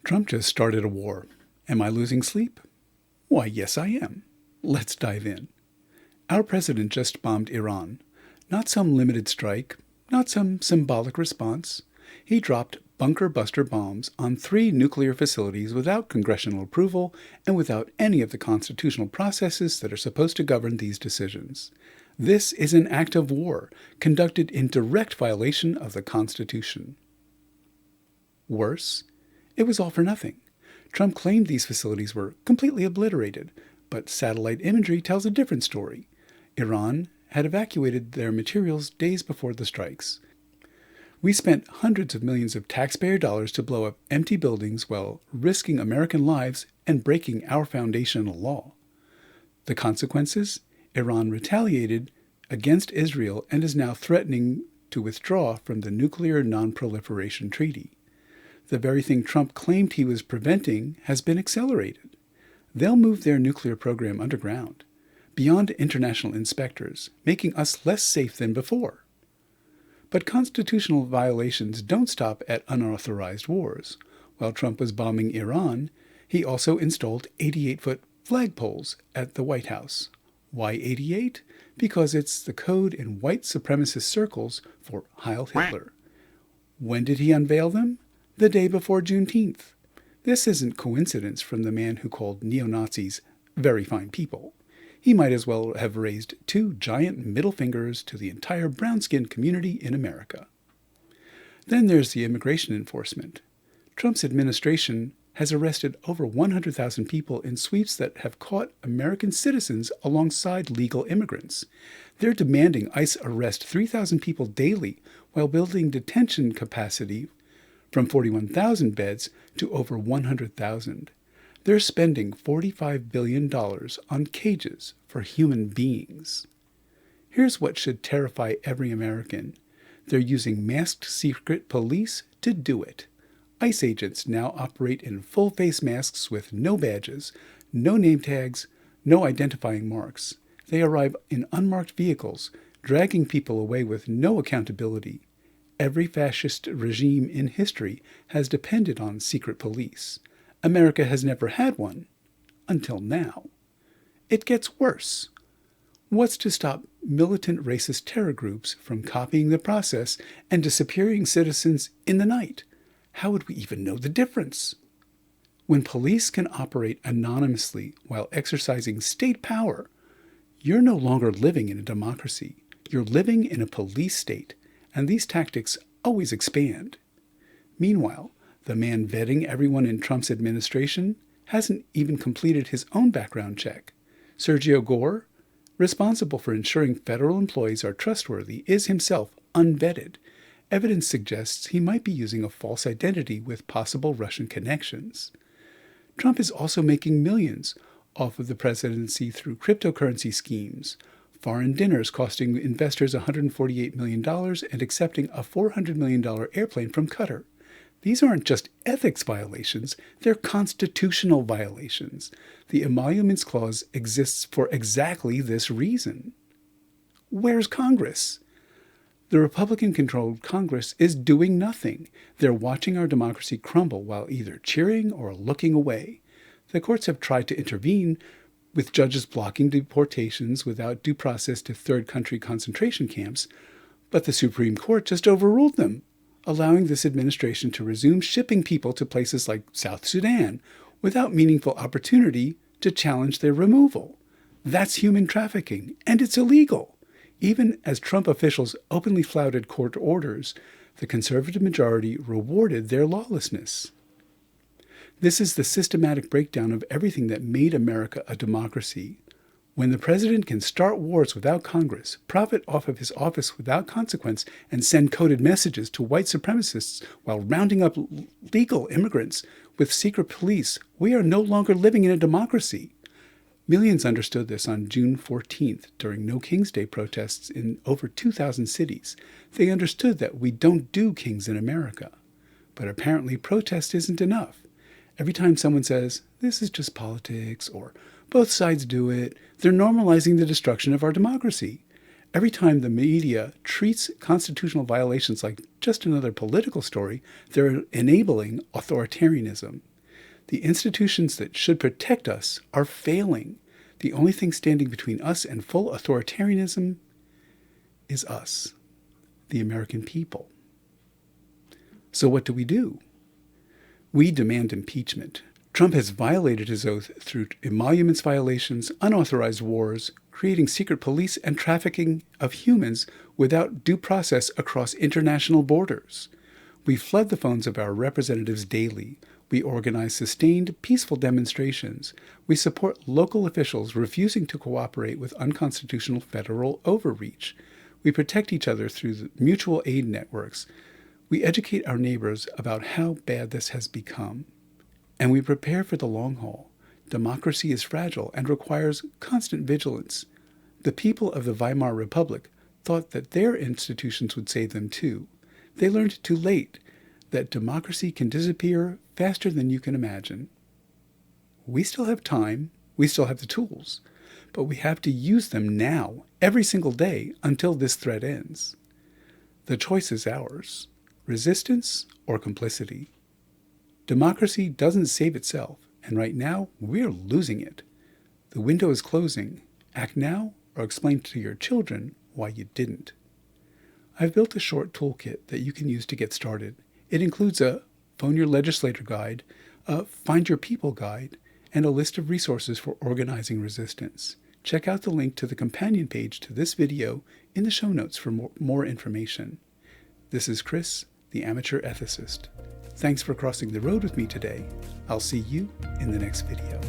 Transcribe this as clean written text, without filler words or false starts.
Trump just started a war. Am I losing sleep? Why, yes, I am. Let's dive in. Our president just bombed Iran. Not some limited strike, not some symbolic response. He dropped bunker buster bombs on 3 nuclear facilities without congressional approval and without any of the constitutional processes that are supposed to govern these decisions. This is an act of war conducted in direct violation of the Constitution. Worse, it was all for nothing. Trump claimed these facilities were completely obliterated, but satellite imagery tells a different story. Iran had evacuated their materials days before the strikes. We spent hundreds of millions of taxpayer dollars to blow up empty buildings while risking American lives and breaking our foundational law. The consequences? Iran retaliated against Israel and is now threatening to withdraw from the Nuclear Non-Proliferation Treaty. The very thing Trump claimed he was preventing has been accelerated. They'll move their nuclear program underground, beyond international inspectors, making us less safe than before. But constitutional violations don't stop at unauthorized wars. While Trump was bombing Iran, he also installed 88-foot flagpoles at the White House. Why 88? Because it's the code in white supremacist circles for Heil Hitler. When did he unveil them? The day before Juneteenth. This isn't coincidence from the man who called neo-Nazis very fine people. He might as well have raised 2 giant middle fingers to the entire brown-skinned community in America. Then there's the immigration enforcement. Trump's administration has arrested over 100,000 people in sweeps that have caught American citizens alongside legal immigrants. They're demanding ICE arrest 3,000 people daily while building detention capacity from 41,000 beds to over 100,000. They're spending $45 billion on cages for human beings. Here's what should terrify every American. They're using masked secret police to do it. ICE agents now operate in full-face masks with no badges, no name tags, no identifying marks. They arrive in unmarked vehicles, dragging people away with no accountability. Every fascist regime in history has depended on secret police. America has never had one, until now. It gets worse. What's to stop militant racist terror groups from copying the process and disappearing citizens in the night? How would we even know the difference? When police can operate anonymously while exercising state power, you're no longer living in a democracy. You're living in a police state, and these tactics always expand. Meanwhile, the man vetting everyone in Trump's administration hasn't even completed his own background check. Sergio Gore, responsible for ensuring federal employees are trustworthy, is himself unvetted. Evidence suggests he might be using a false identity with possible Russian connections. Trump is also making millions off of the presidency through cryptocurrency schemes, foreign dinners costing investors $148 million and accepting a $400 million airplane from Qatar. These aren't just ethics violations, they're constitutional violations. The Emoluments Clause exists for exactly this reason. Where's Congress? The Republican-controlled Congress is doing nothing. They're watching our democracy crumble while either cheering or looking away. The courts have tried to intervene, with judges blocking deportations without due process to third-country concentration camps, but the Supreme Court just overruled them, allowing this administration to resume shipping people to places like South Sudan without meaningful opportunity to challenge their removal. That's human trafficking, and it's illegal. Even as Trump officials openly flouted court orders, the conservative majority rewarded their lawlessness. This is the systematic breakdown of everything that made America a democracy. When the president can start wars without Congress, profit off of his office without consequence, and send coded messages to white supremacists while rounding up legal immigrants with secret police, we are no longer living in a democracy. Millions understood this on June 14th during No King's Day protests in over 2,000 cities. They understood that we don't do kings in America. But apparently protest isn't enough. Every time someone says, this is just politics, or both sides do it, they're normalizing the destruction of our democracy. Every time the media treats constitutional violations like just another political story, they're enabling authoritarianism. The institutions that should protect us are failing. The only thing standing between us and full authoritarianism is us, the American people. So what do? We demand impeachment. Trump has violated his oath through emoluments violations, unauthorized wars, creating secret police, and trafficking of humans without due process across international borders. We flood the phones of our representatives daily. We organize sustained, peaceful demonstrations. We support local officials refusing to cooperate with unconstitutional federal overreach. We protect each other through mutual aid networks. We educate our neighbors about how bad this has become. And we prepare for the long haul. Democracy is fragile and requires constant vigilance. The people of the Weimar Republic thought that their institutions would save them too. They learned too late that democracy can disappear faster than you can imagine. We still have time, we still have the tools, but we have to use them now, every single day, until this threat ends. The choice is ours: resistance or complicity. Democracy doesn't save itself, and right now we're losing it. The window is closing. Act now or explain to your children why you didn't. I've built a short toolkit that you can use to get started. It includes a Phone Your Legislator guide, a Find Your People guide, and a list of resources for organizing resistance. Check out the link to the companion page to this video in the show notes for more information. This is Chris, the amateur ethicist. Thanks for crossing the road with me today. I'll see you in the next video.